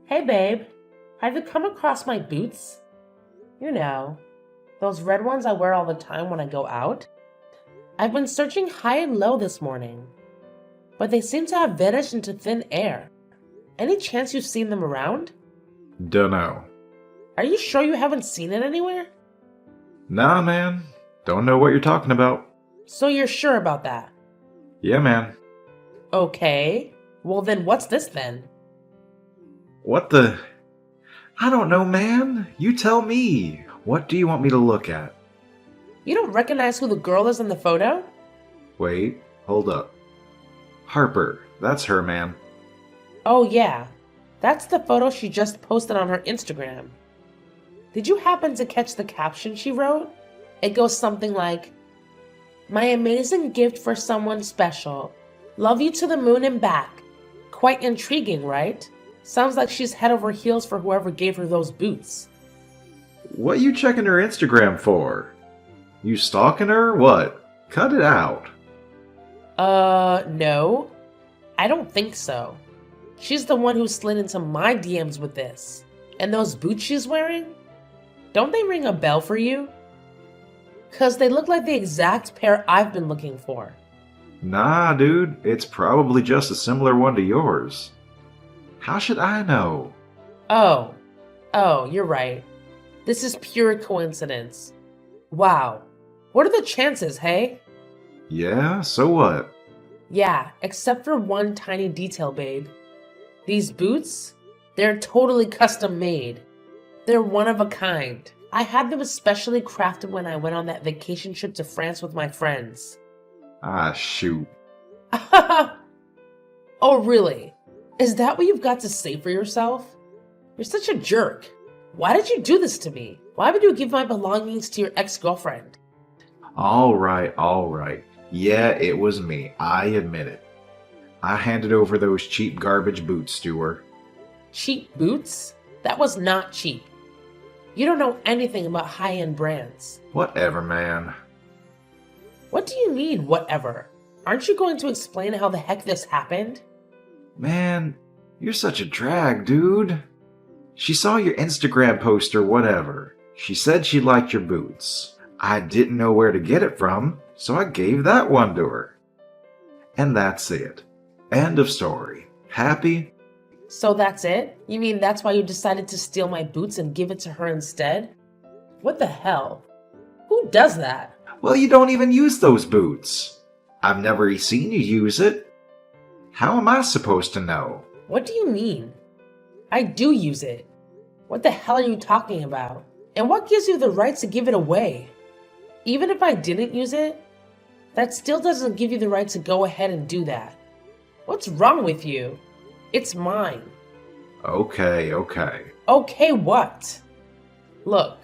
Hey babe, have you come across my boots? You know, those red ones I wear all the time when I go out? I've been searching high and low this morning, but they seem to have vanished into thin air. Any chance you've seen them around? Dunno. Are you sure you haven't seen it anywhere? Nah, man. Don't know what you're talking about. So you're sure about that? Yeah, man. Okay, well then what's this then? What the? I don't know, man. You tell me. What do you want me to look at? You don't recognize who the girl is in the photo? Wait, hold up. Harper. That's her, man. Oh yeah, that's the photo she just posted on her Instagram. Did you happen to catch the caption she wrote? It goes something like, "My amazing gift for someone special. Love you to the moon and back." Quite intriguing, right? Sounds like she's head over heels for whoever gave her those boots. What you checking her Instagram for? You stalking her or what? Cut it out. No. I don't think so. She's the one who slid into my DMs with this. And those boots she's wearing? Don't they ring a bell for you? 'Cause they look like the exact pair I've been looking for. Nah, dude. It's probably just a similar one to yours. How should I know? Oh, you're right. This is pure coincidence. Wow. What are the chances, hey? Yeah, so what? Yeah, except for one tiny detail, babe. These boots, they're totally custom made. They're one of a kind. I had them especially crafted when I went on that vacation trip to France with my friends. Ah, shoot. Oh, really? Is that what you've got to say for yourself? You're such a jerk. Why did you do this to me? Why would you give my belongings to your ex-girlfriend? Alright. Yeah, it was me. I admit it. I handed over those cheap garbage boots to her. Cheap boots? That was not cheap. You don't know anything about high-end brands. Whatever, man. What do you mean, whatever? Aren't you going to explain how the heck this happened? Man, you're such a drag, dude. She saw your Instagram post or whatever. She said she liked your boots. I didn't know where to get it from, so I gave that one to her. And that's it. End of story. Happy? So that's it? You mean that's why you decided to steal my boots and give it to her instead? What the hell? Who does that? Well, you don't even use those boots. I've never seen you use it. How am I supposed to know? What do you mean? I do use it. What the hell are you talking about? And what gives you the right to give it away? Even if I didn't use it, that still doesn't give you the right to go ahead and do that. What's wrong with you? It's mine. Okay. Okay, what? Look,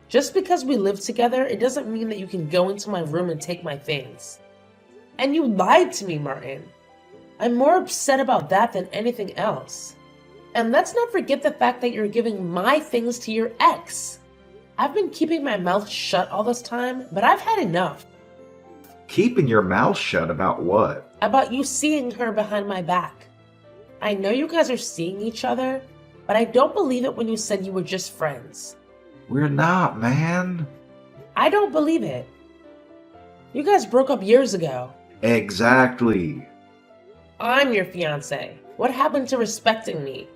just because we live together, it doesn't mean that you can go into my room and take my things. And you lied to me, Martin. I'm more upset about that than anything else. And let's not forget the fact that you're giving my things to your ex. I've been keeping my mouth shut all this time, but I've had enough. Keeping your mouth shut about what? About you seeing her behind my back. I know you guys are seeing each other, but I don't believe it when you said you were just friends. We're not, man. I don't believe it. You guys broke up years ago. Exactly. I'm your fiancé. What happened to respecting me?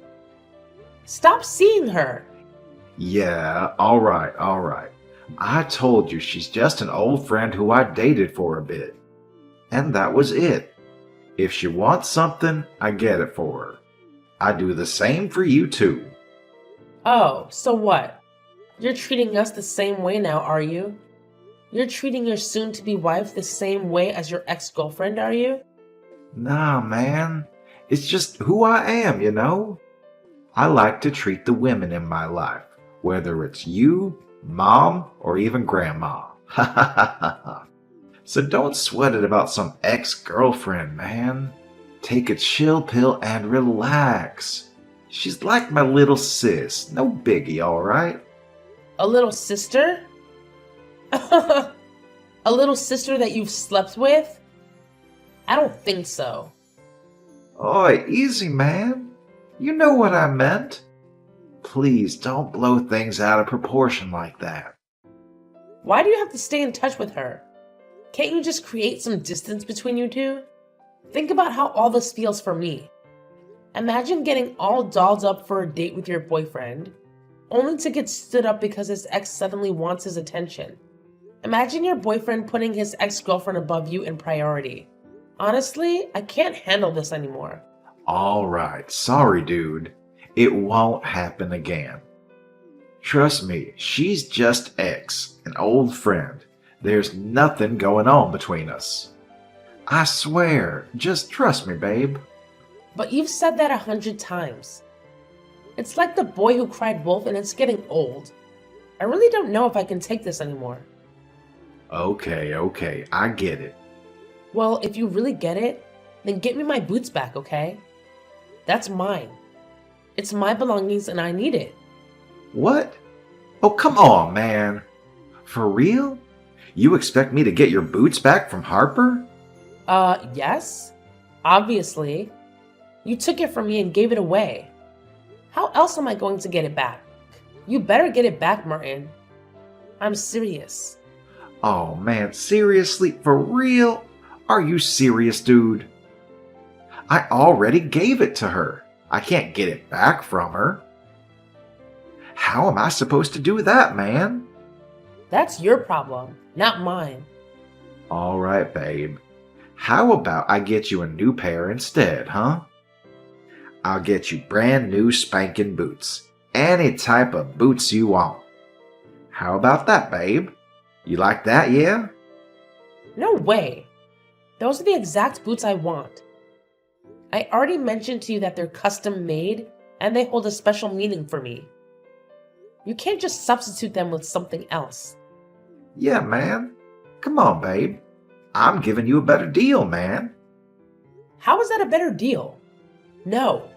Stop seeing her. Yeah, alright. I told you she's just an old friend who I dated for a bit. And that was it. If she wants something, I get it for her. I do the same for you too. Oh, so what? You're treating us the same way now, are you? You're treating your soon-to-be wife the same way as your ex-girlfriend, are you? Nah, man. It's just who I am, you know? I like to treat the women in my life, whether it's you, mom, or even grandma. So don't sweat it about some ex-girlfriend, man. Take a chill pill and relax. She's like my little sis, no biggie, alright? A little sister? A little sister that you've slept with? I don't think so. Oi, easy, man. You know what I meant. Please don't blow things out of proportion like that. Why do you have to stay in touch with her? Can't you just create some distance between you two? Think about how all this feels for me. Imagine getting all dolled up for a date with your boyfriend, only to get stood up because his ex suddenly wants his attention. Imagine your boyfriend putting his ex-girlfriend above you in priority. Honestly, I can't handle this anymore. All right, sorry, dude. It won't happen again. Trust me, she's just ex, an old friend. There's nothing going on between us. I swear, just trust me, babe. But you've said that 100 times. It's like the boy who cried wolf and it's getting old. I really don't know if I can take this anymore. Okay, I get it. Well, if you really get it, then get me my boots back, okay? That's mine. It's my belongings and I need it. What? Oh, come on, man. For real? You expect me to get your boots back from Harper? Yes. Obviously. You took it from me and gave it away. How else am I going to get it back? You better get it back, Martin. I'm serious. Oh, man, seriously? For real? Are you serious, dude? I already gave it to her. I can't get it back from her. How am I supposed to do that, man? That's your problem, not mine. All right, babe. How about I get you a new pair instead, huh? I'll get you brand new spanking boots. Any type of boots you want. How about that, babe? You like that, yeah? No way. Those are the exact boots I want. I already mentioned to you that they're custom made and they hold a special meaning for me. You can't just substitute them with something else. Yeah, man. Come on, babe. I'm giving you a better deal, man. How is that a better deal? No,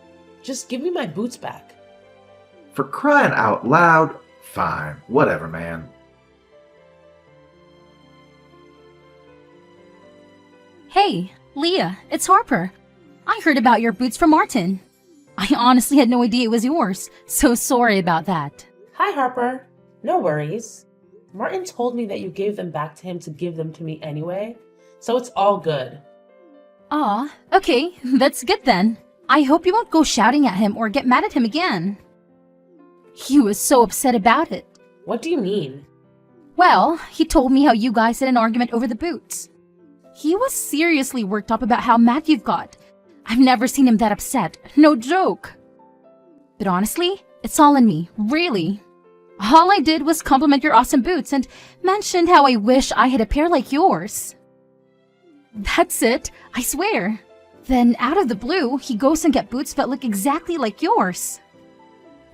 just give me my boots back. For crying out loud, fine. Whatever, man. Hey, Leah, it's Harper. I heard about your boots from Martin. I honestly had no idea it was yours, so sorry about that. Hi, Harper. No worries. Martin told me that you gave them back to him to give them to me anyway, so it's all good. Aw, okay, that's good then. I hope you won't go shouting at him or get mad at him again. He was so upset about it. What do you mean? Well, he told me how you guys had an argument over the boots. He was seriously worked up about how mad you've got. I've never seen him that upset, no joke. But honestly, it's all in me, really. All I did was compliment your awesome boots and mentioned how I wish I had a pair like yours. That's it, I swear. Then out of the blue, he goes and gets boots that look exactly like yours.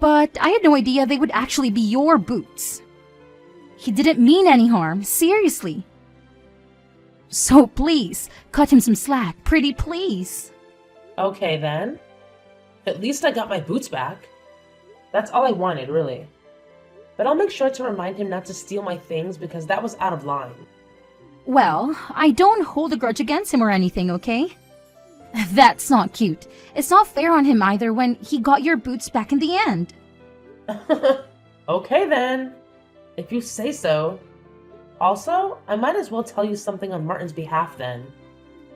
But I had no idea they would actually be your boots. He didn't mean any harm, seriously. So please, cut him some slack, pretty please. Okay then. At least I got my boots back. That's all I wanted, really. But I'll make sure to remind him not to steal my things because that was out of line. Well, I don't hold a grudge against him or anything, okay? That's not cute. It's not fair on him either when he got your boots back in the end. Okay then, if you say so. Also, I might as well tell you something on Martin's behalf then.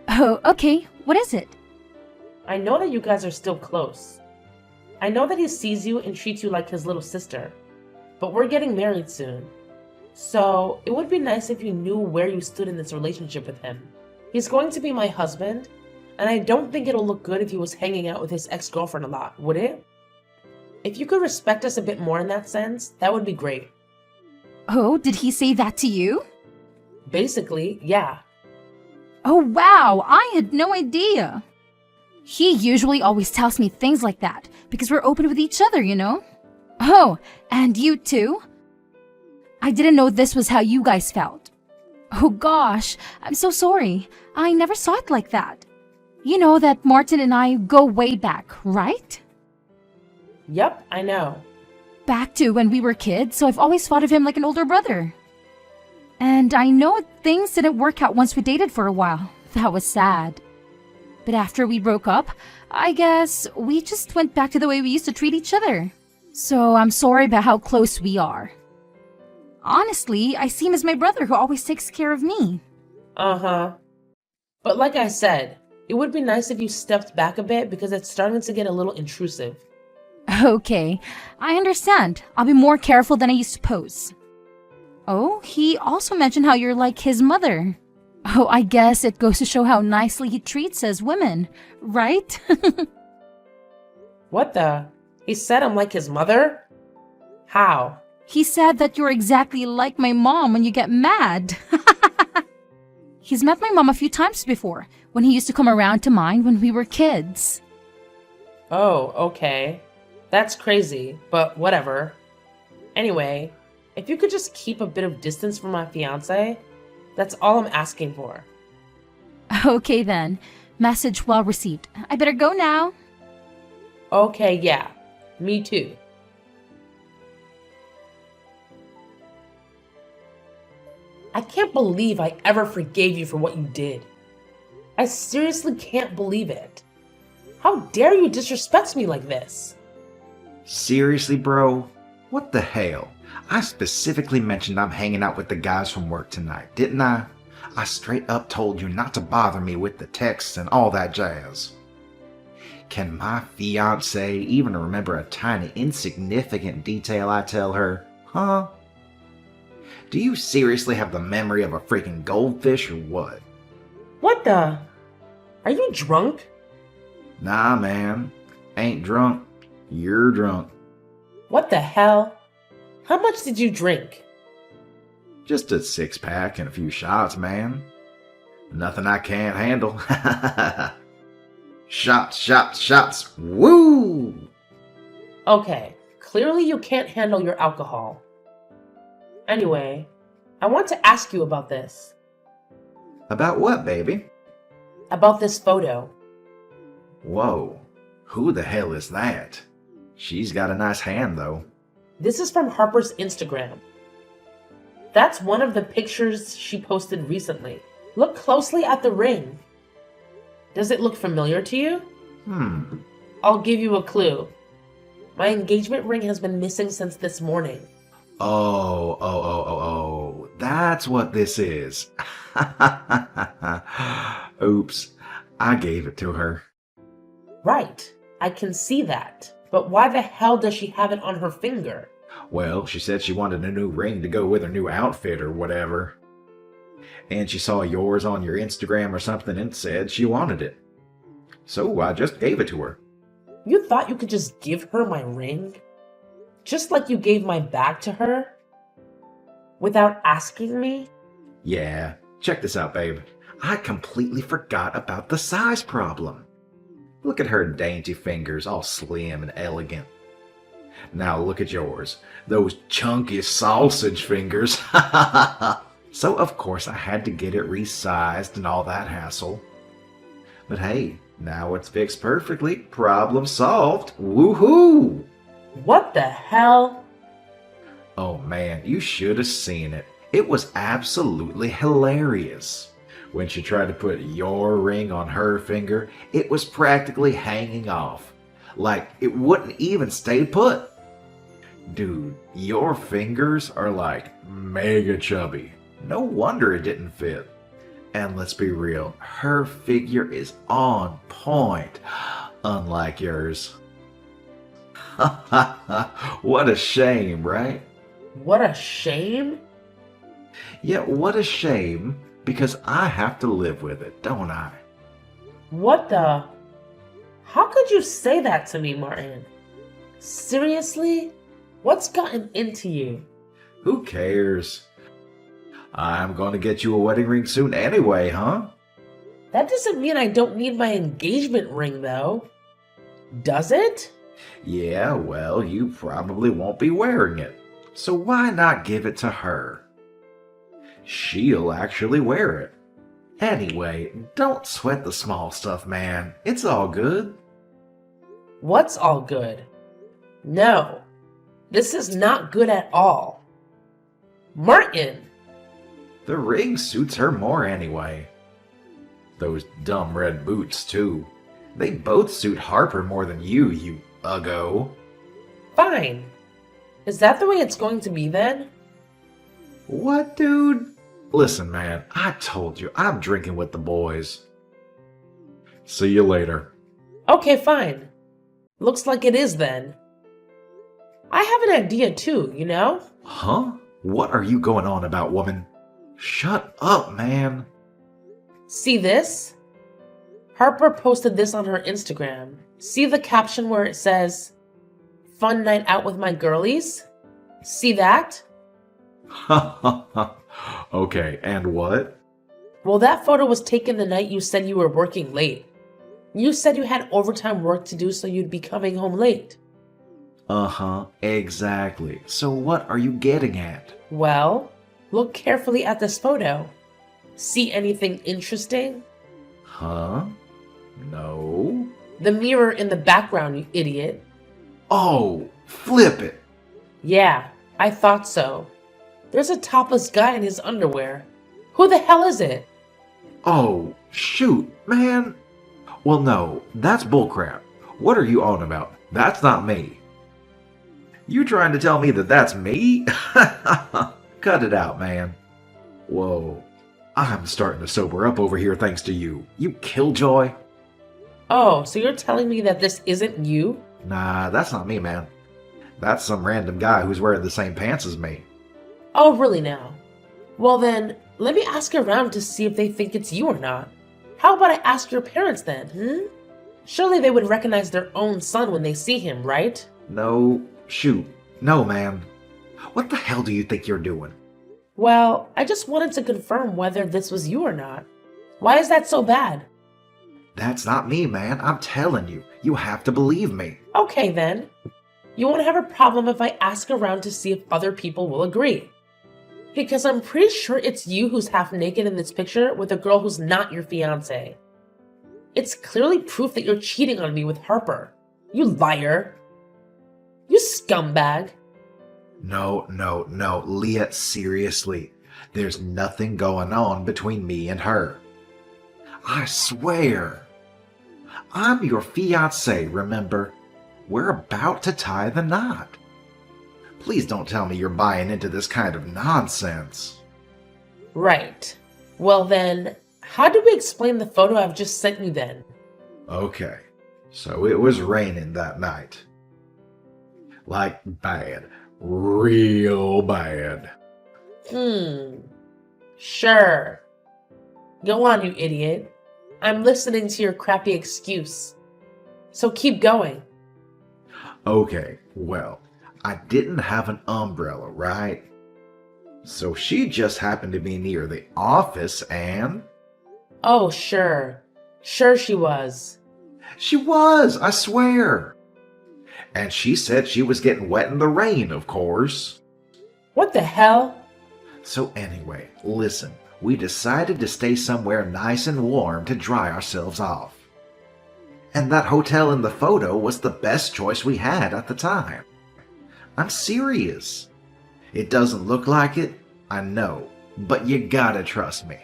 Oh, okay. What is it? I know that you guys are still close. I know that he sees you and treats you like his little sister. But we're getting married soon. So, it would be nice if you knew where you stood in this relationship with him. He's going to be my husband, and I don't think it'll look good if he was hanging out with his ex-girlfriend a lot, would it? If you could respect us a bit more in that sense, that would be great. Oh, did he say that to you? Basically, yeah. Oh, wow, I had no idea. He usually always tells me things like that because we're open with each other, you know? Oh, and you too? I didn't know this was how you guys felt. Oh gosh, I'm so sorry. I never saw it like that. You know that Martin and I go way back, right? Yep, I know. Back to when we were kids, so I've always thought of him like an older brother. And I know things didn't work out once we dated for a while. That was sad. But after we broke up, I guess we just went back to the way we used to treat each other. So I'm sorry about how close we are. Honestly, I see him as my brother who always takes care of me. Uh-huh. But like I said, it would be nice if you stepped back a bit because it's starting to get a little intrusive. Okay, I understand. I'll be more careful than I used to pose. Oh, he also mentioned how you're like his mother. Oh, I guess it goes to show how nicely he treats us women, right? What the? He said I'm like his mother? How? He said that you're exactly like my mom when you get mad. He's met my mom a few times before, when he used to come around to mine when we were kids. Oh, okay. That's crazy, but whatever. Anyway, if you could just keep a bit of distance from my fiancé, that's all I'm asking for. Okay then. Message well received. I better go now. Okay, yeah. Me too. I can't believe I ever forgave you for what you did. I seriously can't believe it. How dare you disrespect me like this? Seriously, bro? What the hell? I specifically mentioned I'm hanging out with the guys from work tonight, didn't I? I straight up told you not to bother me with the texts and all that jazz. Can my fiancé even remember a tiny insignificant detail I tell her? Huh? Do you seriously have the memory of a freaking goldfish or what? What the? Are you drunk? Nah, man. Ain't drunk. You're drunk. What the hell? How much did you drink? Just a 6-pack and a few shots, man. Nothing I can't handle. Shots, shots, shots. Woo! Okay, clearly you can't handle your alcohol. Anyway, I want to ask you about this. About what, baby? About this photo. Whoa. Who the hell is that? She's got a nice hand, though. This is from Harper's Instagram. That's one of the pictures she posted recently. Look closely at the ring. Does it look familiar to you? I'll give you a clue. My engagement ring has been missing since this morning. Oh. That's what this is. Oops. I gave it to her. Right, I can see that. But why the hell does she have it on her finger? Well, she said she wanted a new ring to go with her new outfit or whatever. And she saw yours on your Instagram or something and said she wanted it. So I just gave it to her. You thought you could just give her my ring? Just like you gave my bag to her? Without asking me? Yeah, check this out, babe. I completely forgot about the size problem. Look at her dainty fingers, all slim and elegant. Now look at yours. Those chunky sausage fingers. So of course I had to get it resized and all that hassle. But hey, now it's fixed perfectly. Problem solved. Woohoo! What the hell? Oh man, you should have seen it. It was absolutely hilarious. When she tried to put your ring on her finger, it was practically hanging off. Like it wouldn't even stay put. Dude, your fingers are like mega chubby. No wonder it didn't fit. And let's be real, her figure is on point, unlike yours. What a shame, right? What a shame? Yeah, what a shame, because I have to live with it, don't I? What the? How could you say that to me, Martin? Seriously? What's gotten into you? Who cares? I'm gonna get you a wedding ring soon anyway, huh? That doesn't mean I don't need my engagement ring, though. Does it? Yeah, well, you probably won't be wearing it. So why not give it to her? She'll actually wear it. Anyway, don't sweat the small stuff, man. It's all good. What's all good? No, this is not good at all. Martin! The ring suits her more anyway. Those dumb red boots, too. They both suit Harper more than you uggo. Fine. Is that the way it's going to be then? What, dude? Listen, man, I told you, I'm drinking with the boys. See you later. Okay, fine. Looks like it is then. I have an idea too, you know? Huh? What are you going on about, woman? Shut up, man. See this? Harper posted this on her Instagram. See the caption where it says, "Fun night out with my girlies"? See that? Ha ha ha. Okay, and what? Well, that photo was taken the night you said you were working late. You said you had overtime work to do, so you'd be coming home late. Uh-huh, exactly. So what are you getting at? Well, look carefully at this photo. See anything interesting? Huh? No? The mirror in the background, you idiot. Oh, flip it. Yeah, I thought so. There's a topless guy in his underwear. Who the hell is it? Oh, shoot, man. Well, no, that's bullcrap. What are you on about? That's not me. You trying to tell me that that's me? Cut it out, man. Whoa, I'm starting to sober up over here thanks to you. You killjoy. Oh, so you're telling me that this isn't you? Nah, that's not me, man. That's some random guy who's wearing the same pants as me. Oh, really now? Well then, let me ask around to see if they think it's you or not. How about I ask your parents then, Surely they would recognize their own son when they see him, right? No, shoot. No, man. What the hell do you think you're doing? Well, I just wanted to confirm whether this was you or not. Why is that so bad? That's not me, man. I'm telling you. You have to believe me. Okay then. You won't have a problem if I ask around to see if other people will agree. Because I'm pretty sure it's you who's half naked in this picture with a girl who's not your fiancé. It's clearly proof that you're cheating on me with Harper. You liar. You scumbag. No, Leah, seriously. There's nothing going on between me and her. I swear. I'm your fiancé, remember? We're about to tie the knot. Please don't tell me you're buying into this kind of nonsense. Right. Well then, how do we explain the photo I've just sent you then? Okay, so it was raining that night. Like bad. Real bad. Sure. Go on, you idiot. I'm listening to your crappy excuse. So keep going. Okay, well, I didn't have an umbrella, right? So she just happened to be near the office and... Oh, sure. Sure she was. She was, I swear. And she said she was getting wet in the rain, of course. What the hell? So anyway, listen, we decided to stay somewhere nice and warm to dry ourselves off. And that hotel in the photo was the best choice we had at the time. I'm serious. It doesn't look like it, I know, but you gotta trust me.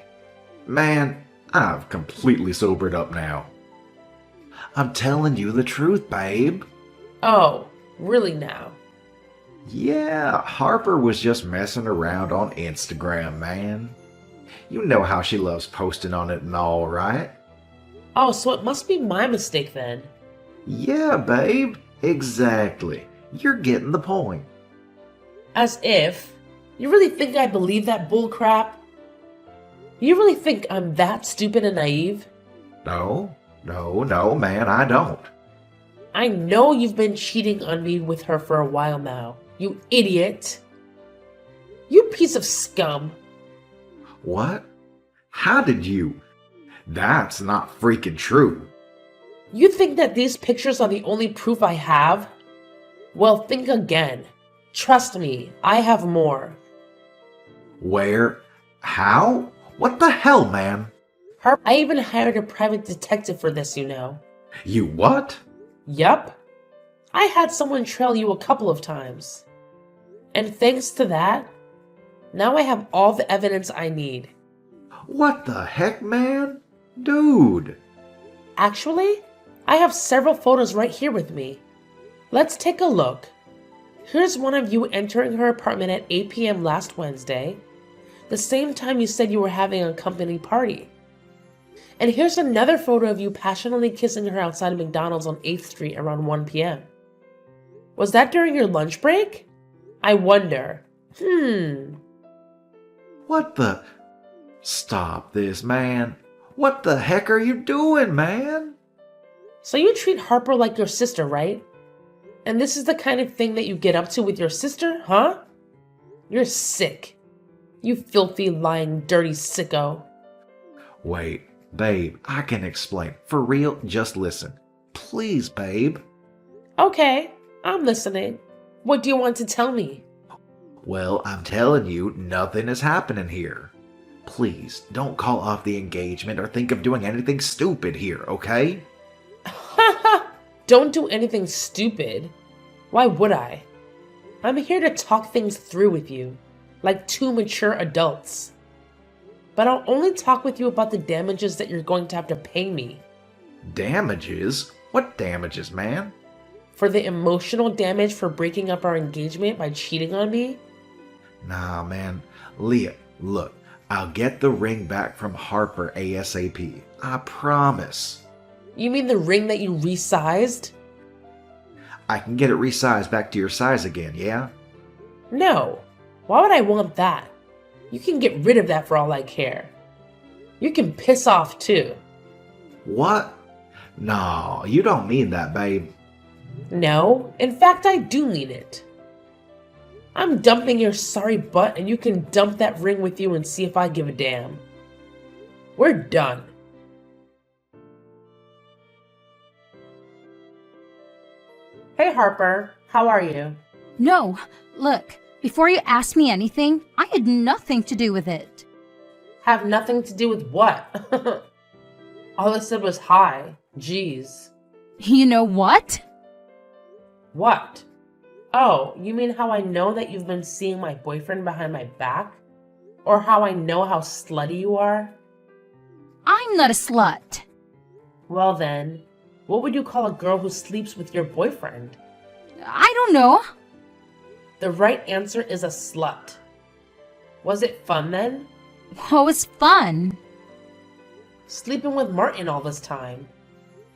Man, I've completely sobered up now. I'm telling you the truth, babe. Oh, really now? Yeah, Harper was just messing around on Instagram, man. You know how she loves posting on it and all, right? Oh, so it must be my mistake then. Yeah, babe, exactly. You're getting the point. As if. You really think I believe that bullcrap? You really think I'm that stupid and naive? No, man, I don't. I know you've been cheating on me with her for a while now. You idiot. You piece of scum. What? How did you? That's not freaking true. You think that these pictures are the only proof I have? Well, think again. Trust me, I have more. Where? How? What the hell, man? I even hired a private detective for this, you know. You what? Yup. I had someone trail you a couple of times. And thanks to that, now I have all the evidence I need. What the heck, man? Dude! Actually, I have several photos right here with me. Let's take a look. Here's one of you entering her apartment at 8 p.m. last Wednesday, the same time you said you were having a company party. And here's another photo of you passionately kissing her outside of McDonald's on 8th Street around 1 p.m. Was that during your lunch break? I wonder. What the? Stop this, man. What the heck are you doing, man? So you treat Harper like your sister, right? And this is the kind of thing that you get up to with your sister, huh? You're sick. You filthy, lying, dirty sicko. Wait, babe, I can explain. For real, just listen. Please, babe. Okay, I'm listening. What do you want to tell me? Well, I'm telling you, nothing is happening here. Please, don't call off the engagement or think of doing anything stupid here, okay? Don't do anything stupid. Why would I? I'm here to talk things through with you, like two mature adults. But I'll only talk with you about the damages that you're going to have to pay me. Damages? What damages, man? For the emotional damage for breaking up our engagement by cheating on me? Nah, man. Leah, look, I'll get the ring back from Harper ASAP. I promise. You mean the ring that you resized? I can get it resized back to your size again, yeah? No. Why would I want that? You can get rid of that for all I care. You can piss off too. What? No, you don't mean that, babe. No, in fact I do mean it. I'm dumping your sorry butt and you can dump that ring with you and see if I give a damn. We're done. Hey Harper, how are you? No, look, before you ask me anything, I had nothing to do with it. Have nothing to do with what? All I said was hi. Jeez. You know what? What? Oh, you mean how I know that you've been seeing my boyfriend behind my back? Or how I know how slutty you are? I'm not a slut. Well then, what would you call a girl who sleeps with your boyfriend? I don't know. The right answer is a slut. Was it fun then? What was fun? Sleeping with Martin all this time.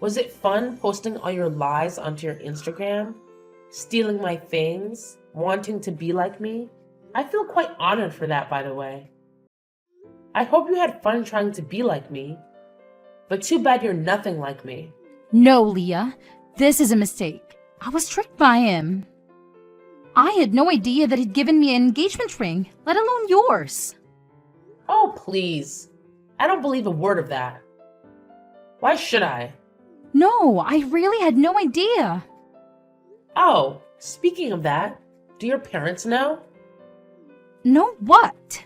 Was it fun posting all your lies onto your Instagram? Stealing my things? Wanting to be like me? I feel quite honored for that, by the way. I hope you had fun trying to be like me. But too bad you're nothing like me. No, Leah. This is a mistake. I was tricked by him. I had no idea that he'd given me an engagement ring, let alone yours. Oh, please. I don't believe a word of that. Why should I? No, I really had no idea. Oh, speaking of that, do your parents know? Know what?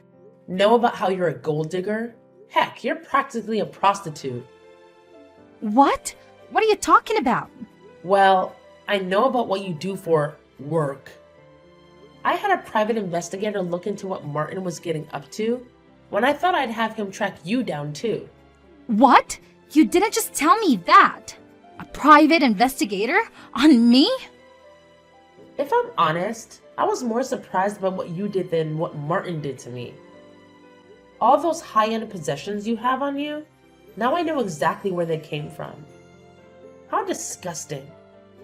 Know about how you're a gold digger? Heck, you're practically a prostitute. What? What are you talking about? Well, I know about what you do for work. I had a private investigator look into what Martin was getting up to when I thought I'd have him track you down too. What? You didn't just tell me that. A private investigator? On me? If I'm honest, I was more surprised by what you did than what Martin did to me. All those high-end possessions you have on you, now I know exactly where they came from. How disgusting.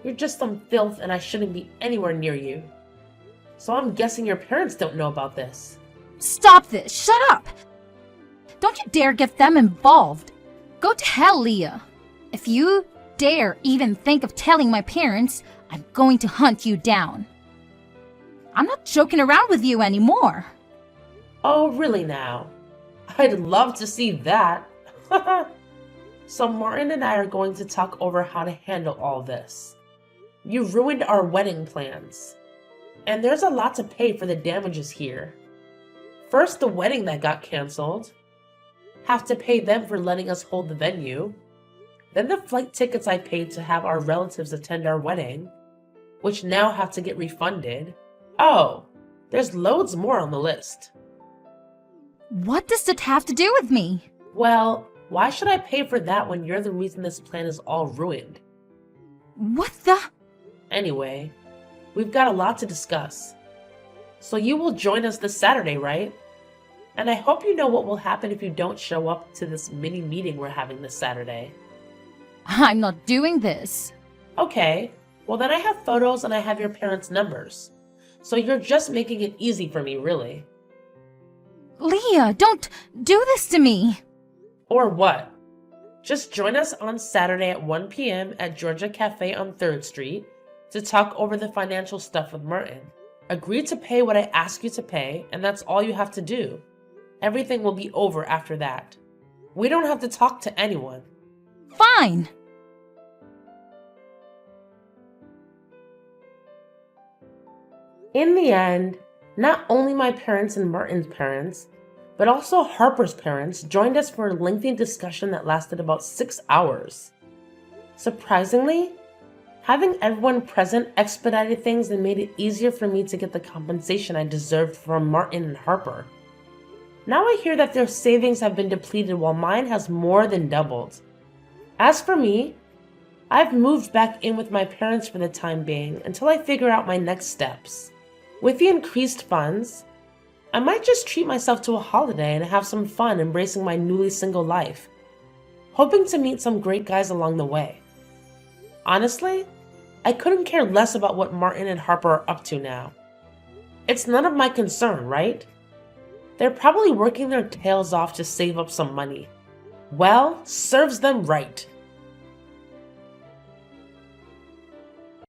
You're just some filth and I shouldn't be anywhere near you. So I'm guessing your parents don't know about this. Stop this! Shut up! Don't you dare get them involved. Go to hell, Leah. If you dare even think of telling my parents, I'm going to hunt you down. I'm not joking around with you anymore. Oh, really now? I'd love to see that. So Martin and I are going to talk over how to handle all this. You ruined our wedding plans. And there's a lot to pay for the damages here. First, the wedding that got canceled. Have to pay them for letting us hold the venue. Then the flight tickets I paid to have our relatives attend our wedding, which now have to get refunded. Oh, there's loads more on the list. What does that have to do with me? Well, Why should I pay for that when you're the reason this plan is all ruined? What the? Anyway, we've got a lot to discuss. So you will join us this Saturday, right? And I hope you know what will happen if you don't show up to this mini meeting we're having this Saturday. I'm not doing this. Okay, well then I have photos and I have your parents' numbers. So you're just making it easy for me, really. Leah, don't do this to me. Or what? Just join us on Saturday at 1 p.m. at Georgia Cafe on 3rd Street to talk over the financial stuff with Martin. Agree to pay what I ask you to pay, and that's all you have to do. Everything will be over after that. We don't have to talk to anyone. Fine. In the end, not only my parents and Martin's parents, but also Harper's parents joined us for a lengthy discussion that lasted about 6 hours. Surprisingly, having everyone present expedited things and made it easier for me to get the compensation I deserved from Martin and Harper. Now I hear that their savings have been depleted while mine has more than doubled. As for me, I've moved back in with my parents for the time being until I figure out my next steps. With the increased funds, I might just treat myself to a holiday and have some fun embracing my newly single life, hoping to meet some great guys along the way. Honestly, I couldn't care less about what Martin and Harper are up to now. It's none of my concern, right? They're probably working their tails off to save up some money. Well, serves them right.